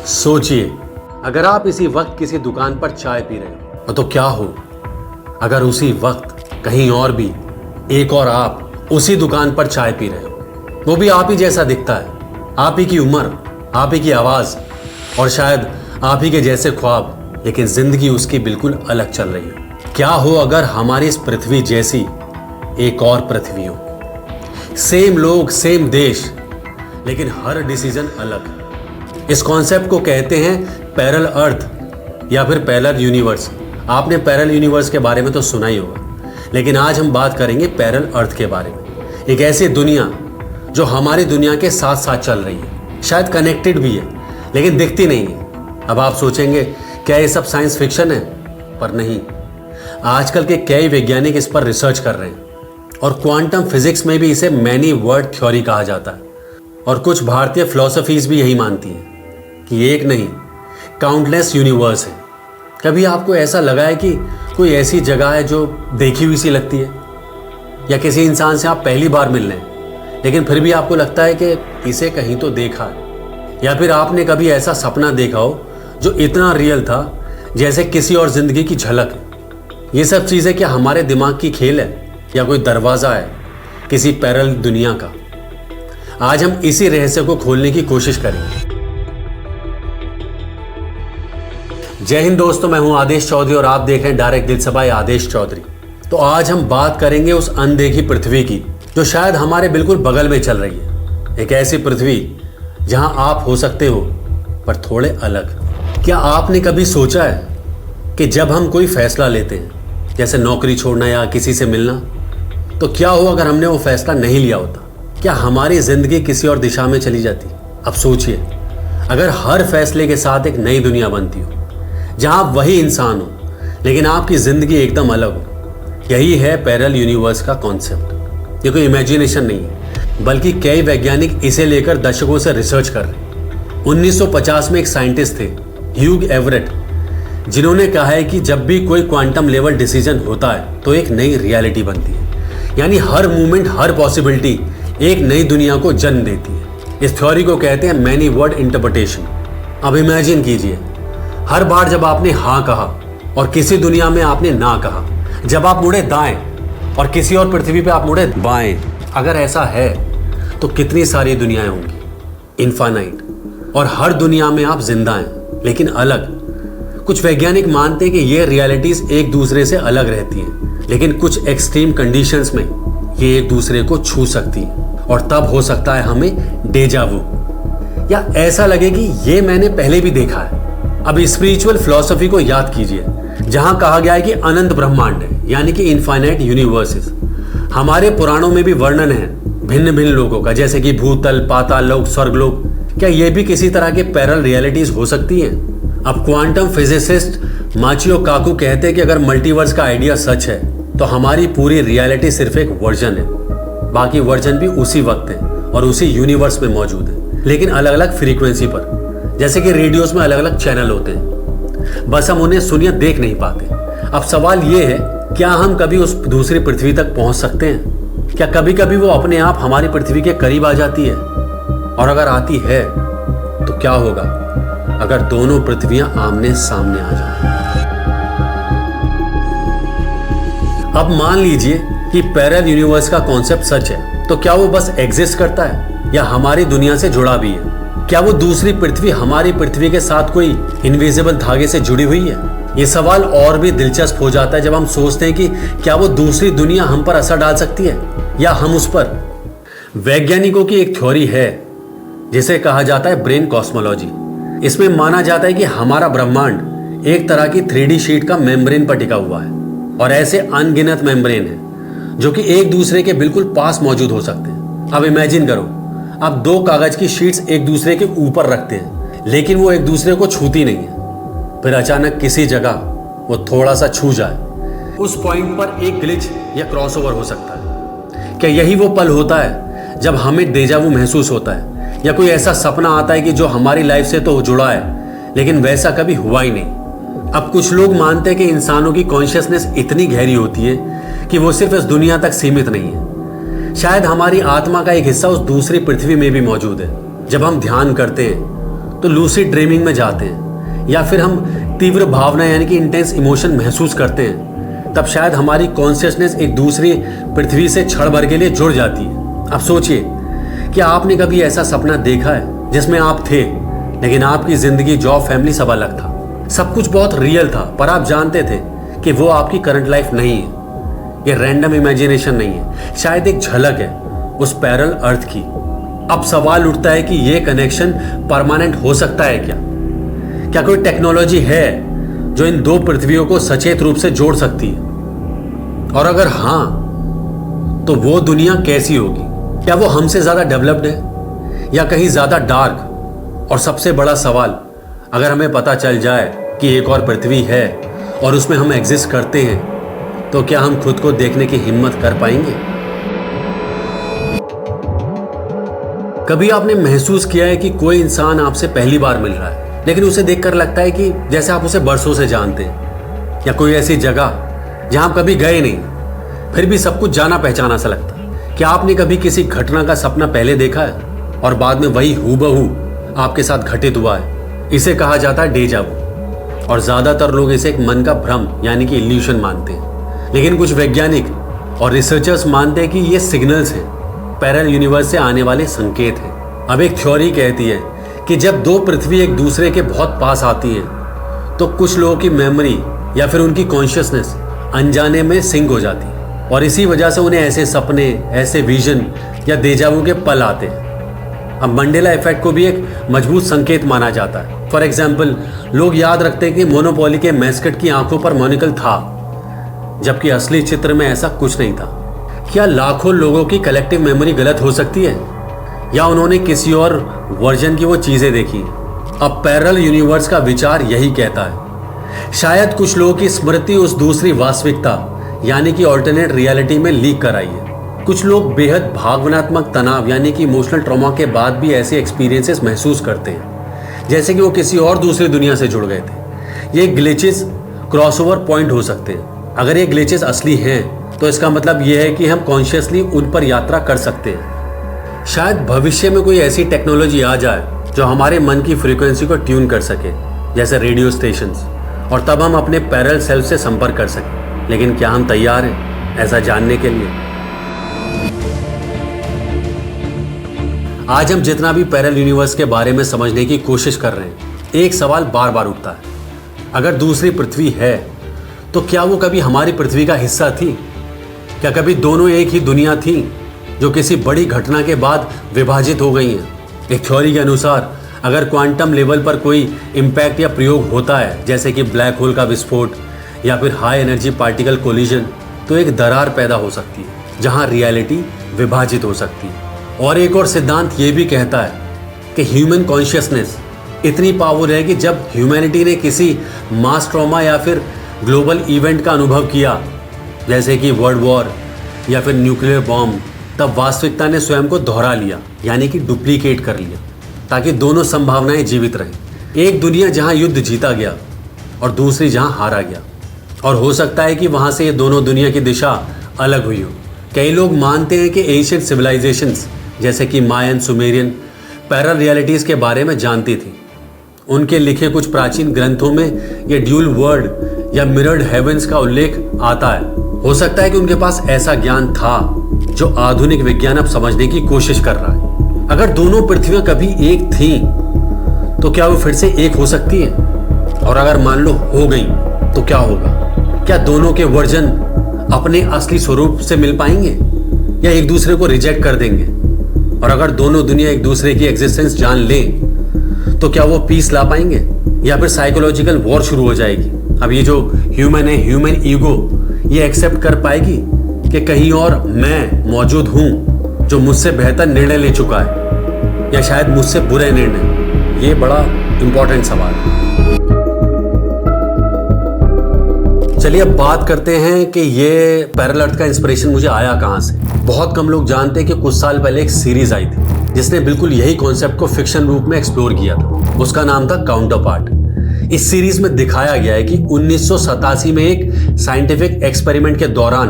सोचिए, अगर आप इसी वक्त किसी दुकान पर चाय पी रहे हो तो क्या हो अगर उसी वक्त कहीं और भी एक और आप उसी दुकान पर चाय पी रहे हो। वो भी आप ही जैसा दिखता है, आप ही की उम्र, आप ही की आवाज और शायद आप ही के जैसे ख्वाब, लेकिन जिंदगी उसकी बिल्कुल अलग चल रही है। क्या हो अगर हमारी इस पृथ्वी जैसी एक और पृथ्वी हो, सेम लोग, सेम देश, लेकिन हर डिसीजन अलग। इस कॉन्सेप्ट को कहते हैं पैरेलल अर्थ या फिर पैरेलल यूनिवर्स। आपने पैरेलल यूनिवर्स के बारे में तो सुना ही होगा, लेकिन आज हम बात करेंगे पैरेलल अर्थ के बारे में। एक ऐसी दुनिया जो हमारी दुनिया के साथ साथ चल रही है, शायद कनेक्टेड भी है लेकिन दिखती नहीं है। अब आप सोचेंगे क्या ये सब साइंस फिक्शन है, पर नहीं। आजकल के कई वैज्ञानिक इस पर रिसर्च कर रहे हैं और क्वांटम फिजिक्स में भी इसे मैनी वर्ल्ड थ्योरी कहा जाता है। और कुछ भारतीय फिलॉसफीज भी यही मानती हैं कि एक नहीं, काउंटलेस यूनिवर्स है। कभी आपको ऐसा लगा है कि कोई ऐसी जगह है जो देखी हुई सी लगती है, या किसी इंसान से आप पहली बार मिल रहे हैं लेकिन फिर भी आपको लगता है कि इसे कहीं तो देखा है, या फिर आपने कभी ऐसा सपना देखा हो जो इतना रियल था जैसे किसी और जिंदगी की झलक है। ये सब चीज़ें क्या हमारे दिमाग की खेल है या कोई दरवाज़ा है किसी पैरेलल दुनिया का? आज हम इसी रहस्य को खोलने की कोशिश करेंगे। जय हिंद दोस्तों, मैं हूं आदेश चौधरी और आप देख रहे हैं डायरेक्ट दिल से बाय आदेश चौधरी। तो आज हम बात करेंगे उस अनदेखी पृथ्वी की जो शायद हमारे बिल्कुल बगल में चल रही है। एक ऐसी पृथ्वी जहां आप हो सकते हो पर थोड़े अलग। क्या आपने कभी सोचा है कि जब हम कोई फैसला लेते हैं, जैसे नौकरी छोड़ना या किसी से मिलना, तो क्या हो अगर हमने वो फैसला नहीं लिया होता? क्या हमारी जिंदगी किसी और दिशा में चली जाती? अब सोचिए, अगर हर फैसले के साथ एक नई दुनिया बनती हो जहां आप वही इंसान हो लेकिन आपकी जिंदगी एकदम अलग हो। यही है पैरेलल यूनिवर्स का कॉन्सेप्ट। ये कोई इमेजिनेशन नहीं है, बल्कि कई वैज्ञानिक इसे लेकर दशकों से रिसर्च कर रहे हैं। 1950 में एक साइंटिस्ट थे, ह्यूग एवरेट, जिन्होंने कहा है कि जब भी कोई क्वांटम लेवल डिसीजन होता है तो एक नई रियलिटी बनती है। यानी हर मूवमेंट, हर पॉसिबिलिटी एक नई दुनिया को जन्म देती है। इस थ्योरी को कहते हैं मैनी वर्ड इंटरप्रिटेशन। अब इमेजिन कीजिए, हर बार जब आपने हाँ कहा और किसी दुनिया में आपने ना कहा, जब आप मुड़े दाएं और किसी और पृथ्वी पे आप मुड़े बाएं, अगर ऐसा है तो कितनी सारी दुनियाएं होंगी, इनफाइनाइट। और हर दुनिया में आप जिंदा हैं लेकिन अलग। कुछ वैज्ञानिक मानते हैं कि ये रियलिटीज एक दूसरे से अलग रहती हैं, लेकिन कुछ एक्सट्रीम कंडीशंस में ये एक दूसरे को छू सकती हैं और तब हो सकता है हमें डेजा वू, या ऐसा लगे कि ये मैंने पहले भी देखा है। अब स्पिरिचुअल फिलॉसफी को याद कीजिए, जहां कहा गया है कि अनंत ब्रह्मांड है, यानी कि इनफाइनाइट यूनिवर्सेस। हमारे पुराणों में भी वर्णन है भिन्न भिन्न लोगों का, जैसे कि भूतल, पाताल लोक, स्वर्गलोक। क्या ये भी किसी तरह के पैरेलल रियलिटीज हो सकती हैं? अब क्वांटम फिजिसिस्ट माचियो काकू कहते हैं कि अगर मल्टीवर्स का आइडिया सच है तो हमारी पूरी रियलिटी सिर्फ एक वर्जन है, बाकी वर्जन भी उसी वक्त है और उसी यूनिवर्स में मौजूद है, लेकिन अलग अलग फ्रीक्वेंसी पर। जैसे कि रेडियोस में अलग अलग चैनल होते हैं, बस हम उन्हें सुन या देख नहीं पाते। अब सवाल ये है, क्या हम कभी उस दूसरी पृथ्वी तक पहुंच सकते हैं? क्या कभी कभी वो अपने आप हमारी पृथ्वी के करीब आ जाती है? और अगर आती है तो क्या होगा अगर दोनों पृथ्वियां आमने सामने आ जाएं? अब मान लीजिए कि पैरेलल यूनिवर्स का कॉन्सेप्ट सच है, तो क्या वो बस एग्जिस्ट करता है या हमारी दुनिया से जुड़ा भी है? क्या वो दूसरी पृथ्वी हमारी पृथ्वी के साथ कोई इनविजिबल धागे से जुड़ी हुई है? ये सवाल और भी दिलचस्प हो जाता है जब हम सोचते हैं कि क्या वो दूसरी दुनिया हम पर असर डाल सकती है या हम उस पर। वैज्ञानिकों की एक थ्योरी है जिसे कहा जाता है ब्रेन कॉस्मोलॉजी। इसमें माना जाता है कि हमारा ब्रह्मांड एक तरह की 3D शीट का मेम्ब्रेन पर टिका हुआ है, और ऐसे अनगिनत मेम्ब्रेन हैं जो कि एक दूसरे के बिल्कुल पास मौजूद हो सकते हैं। अब इमेजिन करो, आप दो कागज की शीट्स एक दूसरे के ऊपर रखते हैं लेकिन वो एक दूसरे को छूती नहीं है। फिर अचानक किसी जगह वो थोड़ा सा छू जाए, उस पॉइंट पर एक ग्लिच या क्रॉसओवर हो सकता है। क्या यही वो पल होता है जब हमें डेजा वू महसूस होता है, या कोई ऐसा सपना आता है कि जो हमारी लाइफ से तो जुड़ा है लेकिन वैसा कभी हुआ ही नहीं? अब कुछ लोग मानते हैं कि इंसानों की कॉन्शियसनेस इतनी गहरी होती है कि वो सिर्फ इस दुनिया तक सीमित नहीं है। शायद हमारी आत्मा का एक हिस्सा उस दूसरी पृथ्वी में भी मौजूद है। जब हम ध्यान करते हैं तो लूसिड ड्रीमिंग में जाते हैं, या फिर हम तीव्र भावना यानी कि इंटेंस इमोशन महसूस करते हैं, तब शायद हमारी कॉन्शियसनेस एक दूसरी पृथ्वी से क्षण भर के लिए जुड़ जाती है। अब सोचिए कि आपने कभी ऐसा सपना देखा है जिसमें आप थे, लेकिन आपकी जिंदगी, जॉब, फैमिली सब अलग था। सब कुछ बहुत रियल था, पर आप जानते थे कि वो आपकी करंट लाइफ नहीं है। ये रैंडम इमेजिनेशन नहीं है, शायद एक झलक है उस पैरेलल अर्थ की। अब सवाल उठता है कि ये कनेक्शन परमानेंट हो सकता है क्या? क्या कोई टेक्नोलॉजी है जो इन दो पृथ्वियों को सचेत रूप से जोड़ सकती है? और अगर हां, तो वो दुनिया कैसी होगी? क्या वो हमसे ज्यादा डेवलप्ड है या कहीं ज्यादा डार्क? और सबसे बड़ा सवाल, अगर हमें पता चल जाए कि एक और पृथ्वी है और उसमें हम एग्जिस्ट करते हैं, तो क्या हम खुद को देखने की हिम्मत कर पाएंगे? कभी आपने महसूस किया है कि कोई इंसान आपसे पहली बार मिल रहा है, लेकिन उसे देखकर लगता है कि जैसे आप उसे बरसों से जानते हैं? या कोई ऐसी जगह जहां आप कभी गए नहीं, फिर भी सब कुछ जाना पहचाना सा लगता है? क्या आपने कभी किसी घटना का सपना पहले देखा है और बाद में वही हूबहू आपके साथ घटित हुआ है? इसे कहा जाता है डेजा वू, और ज्यादातर लोग इसे एक मन का भ्रम यानी कि इल्यूशन मानते हैं। लेकिन कुछ वैज्ञानिक और रिसर्चर्स मानते हैं कि ये सिग्नल्स हैं, पैरेलल यूनिवर्स से आने वाले संकेत हैं। अब एक थ्योरी कहती है कि जब दो पृथ्वी एक दूसरे के बहुत पास आती हैं, तो कुछ लोगों की मेमोरी या फिर उनकी कॉन्शियसनेस अनजाने में सिंक हो जाती है, और इसी वजह से उन्हें ऐसे सपने, ऐसे विजन या डेजावू के पल आते हैं। अब मंडेला इफेक्ट को भी एक मजबूत संकेत माना जाता है। फॉर एग्जाम्पल, लोग याद रखते हैं कि मोनोपोली के मैस्कट की आंखों पर मोनोकल था, जबकि असली चित्र में ऐसा कुछ नहीं था। क्या लाखों लोगों की कलेक्टिव मेमोरी गलत हो सकती है, या उन्होंने किसी और वर्जन की वो चीजें देखी? अब पैरेलल यूनिवर्स का विचार यही कहता है, शायद कुछ लोगों की स्मृति उस दूसरी वास्तविकता यानी कि ऑल्टरनेट रियलिटी में लीक कर आई है। कुछ लोग बेहद भावनात्मक तनाव यानी कि इमोशनल ट्रॉमा के बाद भी ऐसे एक्सपीरियंसेस महसूस करते हैं, जैसे कि वो किसी और दूसरी दुनिया से जुड़ गए थे। ये ग्लिचेस क्रॉसओवर पॉइंट हो सकते हैं। अगर ये ग्लिचेस असली हैं, तो इसका मतलब ये है कि हम कॉन्शियसली उन पर यात्रा कर सकते हैं। शायद भविष्य में कोई ऐसी टेक्नोलॉजी आ जाए जो हमारे मन की फ्रीक्वेंसी को ट्यून कर सके, जैसे रेडियो स्टेशंस, और तब हम अपने पैरेलल सेल्फ से संपर्क कर सकें। लेकिन क्या हम तैयार हैं ऐसा जानने के लिए? आज हम जितना भी पैरेलल यूनिवर्स के बारे में समझने की कोशिश कर रहे हैं, एक सवाल बार बार उठता है, अगर दूसरी पृथ्वी है तो क्या वो कभी हमारी पृथ्वी का हिस्सा थी? क्या कभी दोनों एक ही दुनिया थी जो किसी बड़ी घटना के बाद विभाजित हो गई हैं? एक थ्योरी के अनुसार अगर क्वांटम लेवल पर कोई इम्पैक्ट या प्रयोग होता है, जैसे कि ब्लैक होल का विस्फोट या फिर हाई एनर्जी पार्टिकल कोलिजन, तो एक दरार पैदा हो सकती है जहां रियलिटी विभाजित हो सकती है। और एक और सिद्धांत ये भी कहता है कि ह्यूमन कॉन्शियसनेस इतनी पावर है कि जब ह्यूमैनिटी ने किसी मास ट्रॉमा या फिर ग्लोबल इवेंट का अनुभव किया, जैसे कि वर्ल्ड वॉर या फिर न्यूक्लियर बॉम्ब, तब वास्तविकता ने स्वयं को दोहरा लिया यानी कि डुप्लीकेट कर लिया, ताकि दोनों संभावनाएं जीवित रहें। एक दुनिया जहां युद्ध जीता गया और दूसरी जहां हारा गया, और हो सकता है कि वहां से ये दोनों दुनिया की दिशा अलग हुई हो। कई लोग मानते हैं कि एंशिएंट सिविलाइजेशंस जैसे कि मायन, सुमेरियन पैरेलल रियलिटीज़ के बारे में जानती थी। उनके लिखे कुछ प्राचीन ग्रंथों में ये ड्यूल वर्ल्ड या मिरर्ड हेवंस का उल्लेख आता है। हो सकता है कि उनके पास ऐसा ज्ञान था जो आधुनिक विज्ञान अब समझने की कोशिश कर रहा है। अगर दोनों पृथ्वियां कभी एक थीं, तो क्या वो फिर से एक हो सकती हैं? और अगर मान लो हो गई, तो क्या होगा? क्या दोनों के वर्जन अपने असली स्वरूप से मिल पाएंगे या एक दूसरे को रिजेक्ट कर देंगे? और अगर दोनों दुनिया एक दूसरे की एग्जिस्टेंस जान लें, तो क्या वो पीस ला पाएंगे या फिर साइकोलॉजिकल वॉर शुरू हो जाएगी? अब ये जो ह्यूमन है, ह्यूमन ईगो, ये एक्सेप्ट कर पाएगी कि कहीं और मैं मौजूद हूं जो मुझसे बेहतर निर्णय ले चुका है, या शायद मुझसे बुरे निर्णय? ये बड़ा इंपॉर्टेंट सवाल है। चलिए अब बात करते हैं कि ये पैरेलल अर्थ का इंस्पिरेशन मुझे आया कहां से। बहुत कम लोग जानते हैं कि कुछ साल पहले एक सीरीज आई थी जिसने बिल्कुल यही कॉन्सेप्ट को फिक्शन रूप में एक्सप्लोर किया था। उसका नाम था काउंटर पार्ट। इस सीरीज में दिखाया गया है कि 1987 में एक साइंटिफिक एक्सपेरिमेंट के दौरान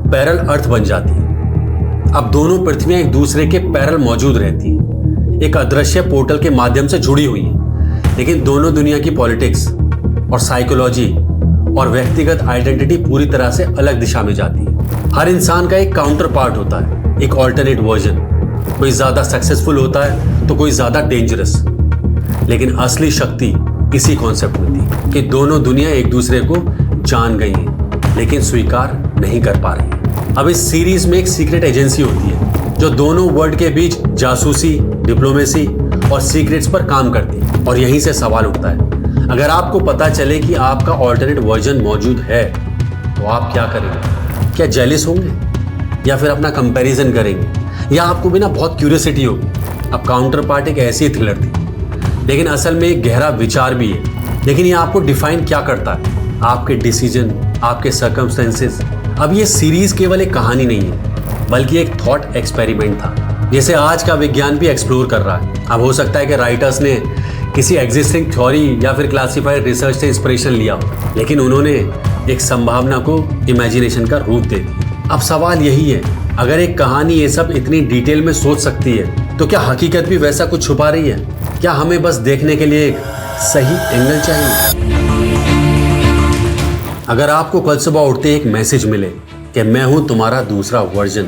पैरेलल अर्थ बन जाती है। अब दोनों पृथ्वियां एक दूसरे के पैरेलल मौजूद रहती हैं, एक अदृश्य पोर्टल के माध्यम से जुड़ी हुई हैं। लेकिन दोनों दुनिया की पॉलिटिक्स और साइकोलॉजी और व्यक्तिगत आइडेंटिटी पूरी तरह से अलग दिशा में जाती है। हर इंसान का एक काउंटर पार्ट होता है, एक ऑल्टरनेट वर्जन। कोई ज्यादा सक्सेसफुल होता है तो कोई ज्यादा डेंजरस। लेकिन असली शक्ति इसी कॉन्सेप्ट में थी कि दोनों दुनिया एक दूसरे को जान गई हैं लेकिन स्वीकार नहीं कर पा रही। अब इस सीरीज में एक सीक्रेट एजेंसी होती है जो दोनों वर्ल्ड के बीच जासूसी, डिप्लोमेसी और सीक्रेट्स पर काम करती है। और यहीं से सवाल उठता है, अगर आपको पता चले कि आपका ऑल्टरनेट वर्जन मौजूद है तो आप क्या करेंगे? क्या जेलिस होंगे या फिर अपना कंपैरिजन करेंगे, या आपको भी ना बहुत क्यूरियोसिटी होगी? अब काउंटर पार्ट एक ऐसी थ्रिलर थी, लेकिन असल में एक गहरा विचार भी है। लेकिन ये आपको डिफाइन क्या करता है? आपके डिसीजन, आपके सर्कमस्टेंसेस। अब ये सीरीज केवल एक कहानी नहीं है, बल्कि एक थॉट एक्सपेरिमेंट था, जैसे आज का विज्ञान भी एक्सप्लोर कर रहा है। अब हो सकता है कि राइटर्स ने किसी एग्जिस्टिंग थ्योरी या फिर क्लासिफाइड रिसर्च से इंस्पिरेशन लिया हो, लेकिन उन्होंने एक संभावना को इमेजिनेशन का रूप दे दिया। अब सवाल यही है, अगर एक कहानी ये सब इतनी डिटेल में सोच सकती है तो क्या हकीकत भी वैसा कुछ छुपा रही है? क्या हमें बस देखने के लिए एक सही एंगल चाहिए? अगर आपको कल सुबह उठते एक मैसेज मिले कि मैं हूं तुम्हारा दूसरा वर्जन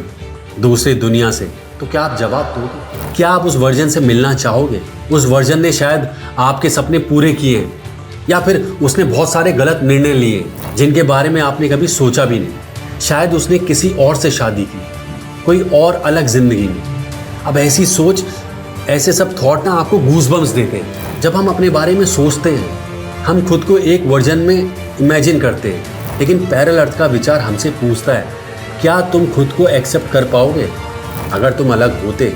दूसरी दुनिया से, तो क्या आप जवाब दोगे? क्या आप उस वर्जन से मिलना चाहोगे? उस वर्जन ने शायद आपके सपने पूरे किए, या फिर उसने बहुत सारे गलत निर्णय लिए जिनके बारे में आपने कभी सोचा भी नहीं। शायद उसने किसी और से शादी की, कोई और अलग जिंदगी में। अब ऐसी सोच, ऐसे सब थॉट ना आपको गूज़बम्स देते हैं। जब हम अपने बारे में सोचते हैं, हम खुद को एक वर्जन में इमेजिन करते हैं, लेकिन पैरेलल अर्थ का विचार हमसे पूछता है, क्या तुम खुद को एक्सेप्ट कर पाओगे अगर तुम अलग होते?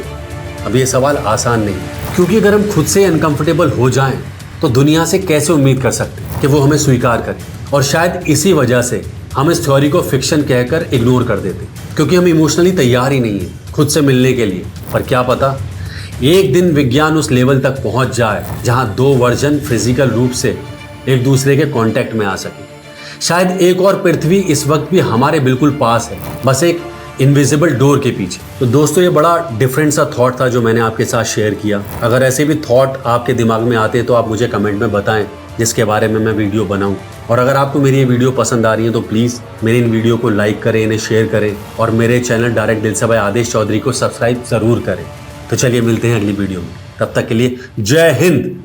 अब ये सवाल आसान नहीं, क्योंकि अगर हम खुद से अनकंफर्टेबल हो जाएं तो दुनिया से कैसे उम्मीद कर सकते कि वो हमें स्वीकार करे? और शायद इसी वजह से हम इस थ्योरी को फिक्शन कहकर इग्नोर कर देते, क्योंकि हम इमोशनली तैयार ही नहीं है खुद से मिलने के लिए। पर क्या पता एक दिन विज्ञान उस लेवल तक पहुंच जाए जहां दो वर्जन फिजिकल रूप से एक दूसरे के कांटेक्ट में आ सके। शायद एक और पृथ्वी इस वक्त भी हमारे बिल्कुल पास है, बस एक इनविजिबल डोर के पीछे। तो दोस्तों, ये बड़ा डिफरेंट सा थॉट था जो मैंने आपके साथ शेयर किया। अगर ऐसे भी थॉट आपके दिमाग में आते हैं तो आप मुझे कमेंट में बताएं, जिसके बारे में मैं वीडियो बनाऊं। और अगर आपको मेरी ये वीडियो पसंद आ रही है तो प्लीज़ मेरे इन वीडियो को लाइक करें, इन्हें शेयर करें, और मेरे चैनल डायरेक्ट दिल से बाय आदेश चौधरी को सब्सक्राइब ज़रूर करें। तो चलिए मिलते हैं अगली वीडियो में, तब तक के लिए जय हिंद।